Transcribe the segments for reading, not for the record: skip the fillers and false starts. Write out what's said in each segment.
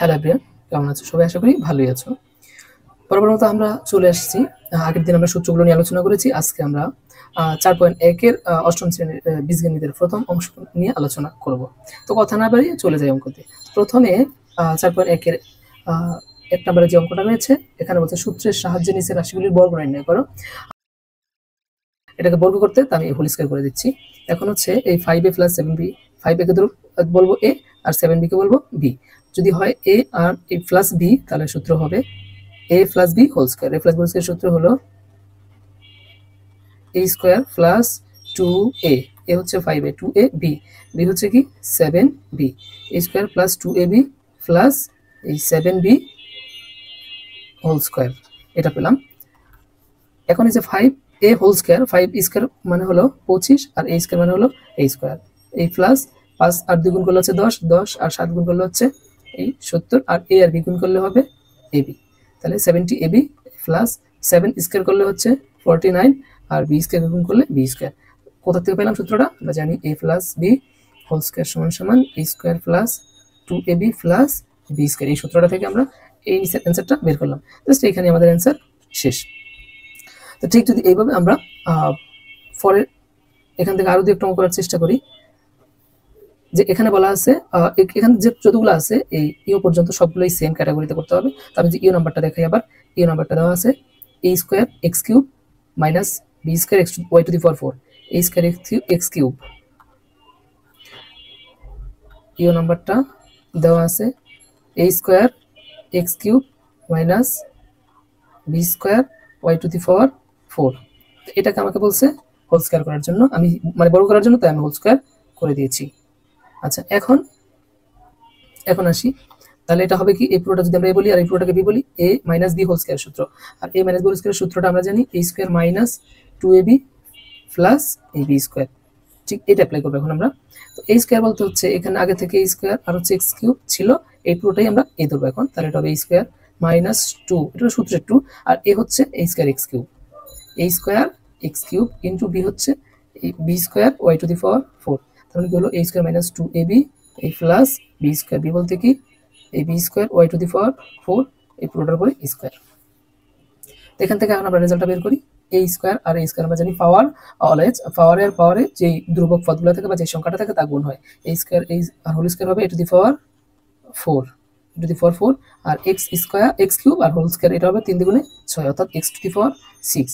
Hello everyone, কেমন আছো সবাই? আশা করি ভালোই আছো। বরাবর মতো আমরা চলে আসছি। আগের দিন আমরা সূত্রগুলো নিয়ে আলোচনা করেছি। আজকে আমরা 4.1 এর অষ্টম শ্রেণীর বীজগণিতের প্রথম অংশ নিয়ে আলোচনা করব। তো কথা না বাড়িয়ে চলে যাই অঙ্কতে। প্রথমে 4.1 এর 1 নম্বরে যে অঙ্কটা রয়েছে, এখানে বলছে সূত্রের সাহায্যে নিচের রাশিগুলির বর্গ নির্ণয় করো। এটাকে বর্গ করতে আমি হোল স্কয়ার করে দিচ্ছি। এখন হচ্ছে এই 5a + 7b, 5a কে বলবো a আর 7b কে বলবো b। যদি হয় a আর a প্লাস b, তাহলে সূত্র হবে a plus b whole square. a plus b whole square সূত্র হলো a square plus 2a। a হচ্ছে 5a, 2a, b, b হচ্ছে কি 7b। a square plus 2ab plus এই 7b হোল স্কয়ার, এটা পেলাম। এখন এই যে 5a হোল স্কয়ার, 5 স্কয়ার মানে হলো 25 আর a স্কয়ার মানে হলো a স্কয়ার। এই প্লাস 5 আর 2 গুণ করলে হচ্ছে 10, 10 আর 7 গুণ করলে হচ্ছে এই 70, আর a আর b গুণ করলে হবে ab। তাহলে 70ab প্লাস 7 স্কয়ার করলে হচ্ছে 49 আর b স্কয়ার গুণ করলে b স্কয়ার। কোথা থেকে পেলাম সূত্রটা? আমরা জানি a plus b whole square সমান সমান a square plus 2ab plus b square. এই সূত্রটা থেকে আমরা এই অ্যান্সারটা বের করলাম। জাস্ট এখানে আমাদের অ্যান্সার শেষ। তো ঠিক যদি এইভাবে আমরা পরের এখান থেকে আরো 2 অঙ্ক করার চেষ্টা করি। যে এখানে বলা আছে এখানে যে যতগুলো আছে এই ইও পর্যন্ত সবগুলোই সেম ক্যাটাগরিতে করতে হবে। তো আমি যে ইও নাম্বারটা দেখাই, আবার ইও নাম্বারটা দেওয়া আছে a square x cube minus b square x y to the power 4, a square x cube. ইও নাম্বারটা দেওয়া আছে a square x cube minus b square y to the power 4। এটাকে আমাকে বলছে হোল স্কয়ার করার জন্য, আমি মানে বর্গ করার জন্য, তাই আমি হোল স্কয়ার করে দিয়েছি। আচ্ছা, এখন আসি। তাহলে এটা হবে কি, এই পুরোটা যদি আমরা এ বলি আর এই পুরোটাকে বি বলি, a minus B whole square সূত্র। আর a minus B whole square সূত্রটা আমরা জানি a square minus 2ab plus ab square. ঠিক এটা অ্যাপ্লাই করব এখন আমরা। তো a স্কয়ার বলতে হচ্ছে এখানে আগে থেকে a স্কয়ার আর হচ্ছে x কিউব ছিল, এই পুরোটাই আমরা a ধরবো এখন। তাহলে এটা হবে a স্কয়ার মাইনাস 2, এটা সূত্রের 2, আর a হচ্ছে a square x cube, a square x cube into b হচ্ছে b square y to the power 4। তাহলে কি হলো a স্কয়ার মাইনাস 2ab এই প্লাস b স্কয়ার, b বলতে কি এই b square y to the power 4, এই পুরোটার উপরে স্কয়ার। এখান থেকে এখন আমরা রেজাল্টটা বের করি। a স্কয়ার আর a স্কয়ার আমরা জানি পাওয়ার অলওয়েজ পাওয়ারে যে ধ্রুবক পদগুলো থাকে বা যে সংখ্যাটা থাকে তা গুণ হয়। a স্কয়ার আর হোল স্কয়ার হবে a to the power 4, a to the power 4, আর x স্কয়ার x কিউব আর হোল স্কয়ার এটা হবে 3 দ্বিগুণে 6, অর্থাৎ x টু দি পাওয়ার 6।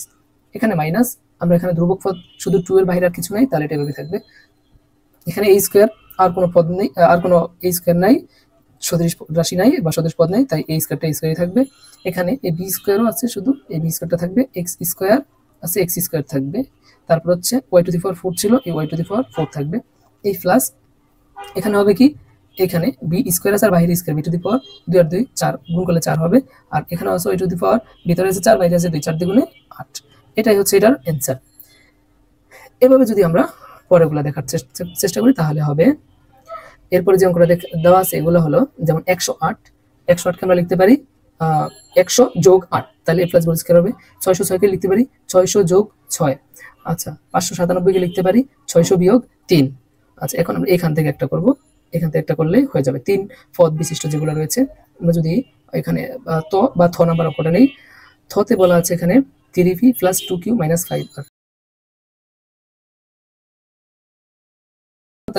এখানে মাইনাস, আমরা এখানে ধ্রুবক পদ শুধু 2 এর বাইরে আর কিছু নাই, তাহলে এটা এভাবে থাকবে। এখানে a স্কয়ার আর কোনো পদ নেই, আর কোনো a স্কয়ার নাই, সদৃশ রাশি নাই বা সদৃশ পদ নাই, তাই a স্কয়ারটা a স্কয়ারই থাকবে। এখানে এই b স্কয়ারও আছে, শুধু এই b স্কয়ারটা থাকবে, x স্কয়ার আছে x স্কয়ার থাকবে, তারপর হচ্ছে y টু দি পাওয়ার 4 ছিল, এই y টু দি পাওয়ার 4 থাকবে, এই প্লাস এখানে হবে কি, এখানে b স্কয়ার আছে আর বাইরে স্কয়ার, b টু দি পাওয়ার 2 আর 2 4 গুণ করলে 4 হবে, আর এখানে আছে y টু দি পাওয়ার, ভিতরে আছে 4 বাইরে আছে 2, 4 দ্বিগুণে 8। এটাই হচ্ছে এটার অ্যান্সার। এভাবে যদি আমরা পরেরগুলো দেখার চেষ্টা করি তাহলে হবে। এরপরে যে অঙ্কটা দেওয়া আছে এগুলো হলো যেমন 108, 108কে আমরা লিখতে পারি 100 যোগ 8, তাহলে a প্লাস বি স্কয়ার হবে। 606কে লিখতে পারি 600 যোগ 6। আচ্ছা, 597কে লিখতে পারি 600 বিয়োগ 3। আচ্ছা, এখন আমরা এখান থেকে একটা করব, এখান থেকে একটা করলে হয়ে যাবে। 3 পদ বিশিষ্ট যেগুলো রয়েছে, আমরা যদি এখানে ত বা থ নাম্বার অঙ্কটা নেই, থতে বলা আছে এখানে 3v plus 2q minus 5r।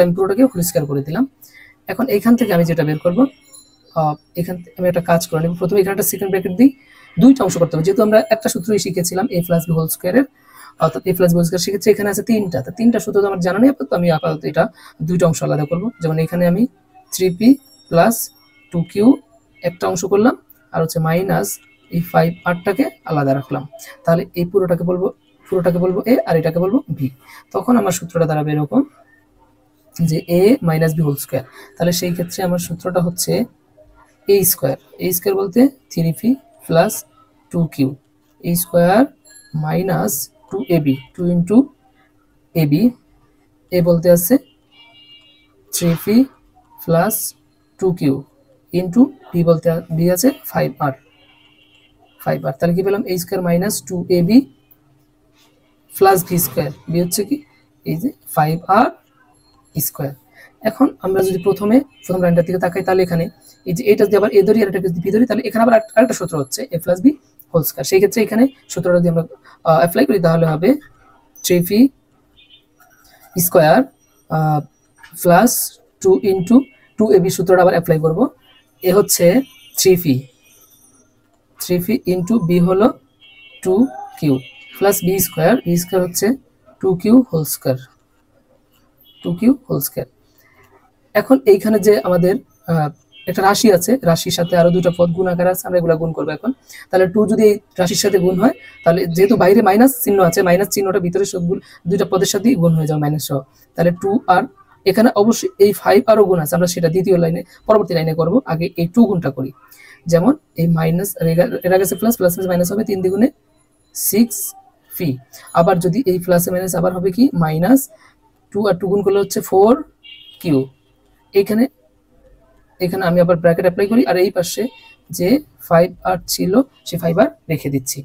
আমি পুরোটাকে হোল স্কয়ার করে দিলাম। এখন এইখান থেকে আমি যেটা বের করবো, এখান থেকে আমি একটা কাজ করে নেব। প্রথমে এখানে একটা সেকেন্ড ব্র্যাকেট দিই, দুইটা অংশ করতে হবে, যেহেতু আমরা একটা সূত্রই শিখেছিলাম a প্লাস বি হোল স্কয়ারের, অর্থাৎ a plus B whole square শিখেছি। এখানে আছে 3টা, তো 3টা সূত্র তো আমার জানা নেই, আপাতত আমি এটা দুইটা অংশ আলাদা করব। যেমন এখানে আমি 3p প্লাস 2q একটা অংশ করলাম, আর হচ্ছে মাইনাস এই 5r-টাকে আলাদা রাখলাম। তাহলে এই পুরোটাকে বলবো a আর এটাকে বলবো b। তখন আমার সূত্রটা দাঁড়াবে এরকম যে a minus B whole square. তাহলে সেই ক্ষেত্রে আমার সূত্রটা হচ্ছে a স্কয়ার, a স্কয়ার বলতে 3p plus 2q, a square minus 2ab, 2 into ab, a বলতে আছে 3p plus 2q into b বলতে b আছে 5r। তাহলে কি পেলাম, a square minus 2ab plus b square, b হচ্ছে কি এই যে 5r স্কয়ার। এখন আমরা যদি প্রথম লাইনটার দিকে তাকাই, তাহলে এখানে এই যে এটা যদি আবার এ ধরি আর এটাকে যদি বি ধরি, তাহলে এখানে আবার আরেকটা সূত্র হচ্ছে a plus B whole square. সেই ক্ষেত্রে এখানে সূত্রটা যদি আমরা অ্যাপ্লাই করি, তাহলে হবে 3p square plus 2 into 2ab সূত্রটা আবার অ্যাপ্লাই করব। এ হচ্ছে 3p ইন্টু বি হলো 2q প্লাস বি স্কয়ার হচ্ছে 2q হোল স্কয়ার। এখন এইখানে যে আমাদের একটা রাশি আছে, রাশির সাথে আরো দুটো পদ গুণাকার আছে, আমরা এগুলো গুণ করবো এখন। তাহলে 2 যদি এই রাশির সাথে গুণ হয়, তাহলে যেহেতু বাইরে মাইনাস চিহ্ন আছে, মাইনাস চিহ্নটা ভিতরে সবগুলো দুইটা পদের সাথেই গুণ হয়ে যাবে মাইনাস সহ। তাহলে 2 আর এখানে অবশ্যই এই 5 আরও গুণ আছে, আমরা সেটা দ্বিতীয় লাইনে পরবর্তী লাইনে করব। আগে এই 2 গুণটা করি। যেমন এই মাইনাস এর আগে প্লাস মাইনাস হবে 3 দ্বিগুণে 6p। আবার যদি এই প্লাসে মাইনাস আবার হবে কি মাইনাস 2 আর 2 গুণ করলে হচ্ছে 4q। এখানে আমি আবার ব্র্যাকেট অ্যাপ্লাই করি, আর এই পাশে যে 5r ছিল সেই 5r রেখে দিচ্ছি,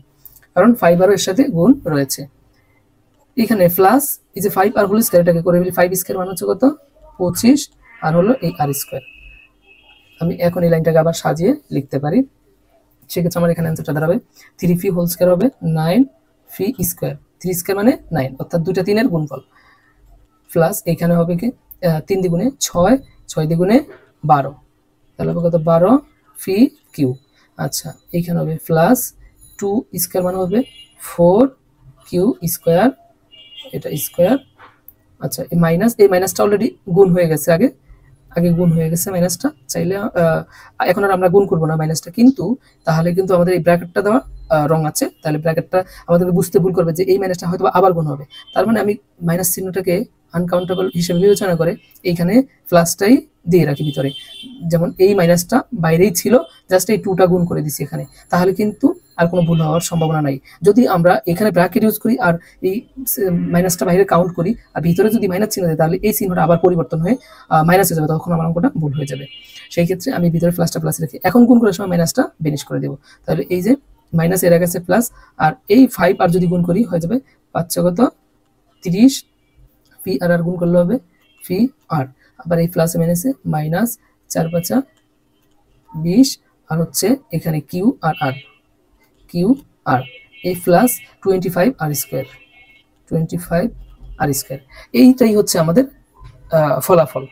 কারণ 5r এর সাথে গুণ রয়েছে। এখানে প্লাস এই যে 5r হোল স্কয়ার, এটাকে করে ফেলি। 5 স্কয়ার মানে হচ্ছে কত 25, আর হলো এই r স্কয়ার। আমি এখন এই লাইনটাকে আবার সাজিয়ে লিখতে পারি। সেক্ষেত্রে আমার এখানে অ্যান্সারটা দাঁড়াবে 3p হোল স্কয়ার হবে 9p স্কয়ার। 3 স্কয়ার মানে 9, অর্থাৎ দুইটা 3 এর গুণফল। প্লাস এখানে হবে কি 3 দ্বিগুণে 6, 6 দ্বিগুণে 12, তাহলে হবে কত 12p কিউ। আচ্ছা, এইখানে হবে প্লাস 2 স্কয়ার মানে হবে 4q স্কয়ার, এটা স্কয়ার। আচ্ছা, এই মাইনাসটা অলরেডি গুণ হয়ে গেছে, আগে গুণ হয়ে গেছে মাইনাসটা। চাইলে এখন আর আমরা গুণ করবো না মাইনাসটা, কিন্তু তাহলে কিন্তু আমাদের এই ব্র্যাকেটটা দেওয়া রং আছে, তাহলে ব্র্যাকেটটা আমাদেরকে বুঝতে ভুল করবে যে এই মাইনাসটা হয়তো আবার গুণ হবে। তার মানে আমি মাইনাস চিহ্নটাকে আনকাউন্টেবল হিসেবে বিবেচনা করে এইখানে প্লাসটাই দিয়ে রাখি ভিতরে। যেমন এই মাইনাসটা বাইরেই ছিল, জাস্ট এই 2টা গুণ করে দিছি এখানে, তাহলে কিন্তু আর কোনো ভুল হওয়ার সম্ভাবনা নাই। যদি আমরা এখানে ব্র্যাকেট ইউজ করি আর এই মাইনাসটা বাইরে কাউন্ট করি আর ভিতরে যদি মাইনাস চিহ্ন দেয়, তাহলে এই চিহ্নটা আবার পরিবর্তন হয়ে মাইনাস হয়ে যাবে, তখন আমার অঙ্কটা ভুল হয়ে যাবে। সেই ক্ষেত্রে আমি ভিতরে প্লাসটা প্লাস রেখে এখন গুণ করার সময় মাইনাসটা বেনিশ করে দেবো। তাহলে এই যে মাইনাস এর আগে আছে প্লাস, আর এই 5 আর যদি গুণ করি হয়ে যাবে 5 কত 30, পি আর আর গুণ করলে হবে পি আর। আবার এই প্লাসে মাইনাসে মাইনাস 4 5 20, আর হচ্ছে এখানে কিউ আর এই প্লাস 25 আর স্কয়ার, এইটাই হচ্ছে আমাদের ফলাফল,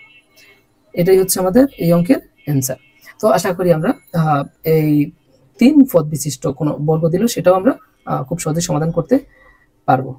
এটাই হচ্ছে আমাদের এই অঙ্কের অ্যান্সার। তো আশা করি আমরা এই 3 পদ বিশিষ্ট কোনো বর্গ দিলেও সেটাও আমরা খুব সহজে সমাধান করতে পারবো।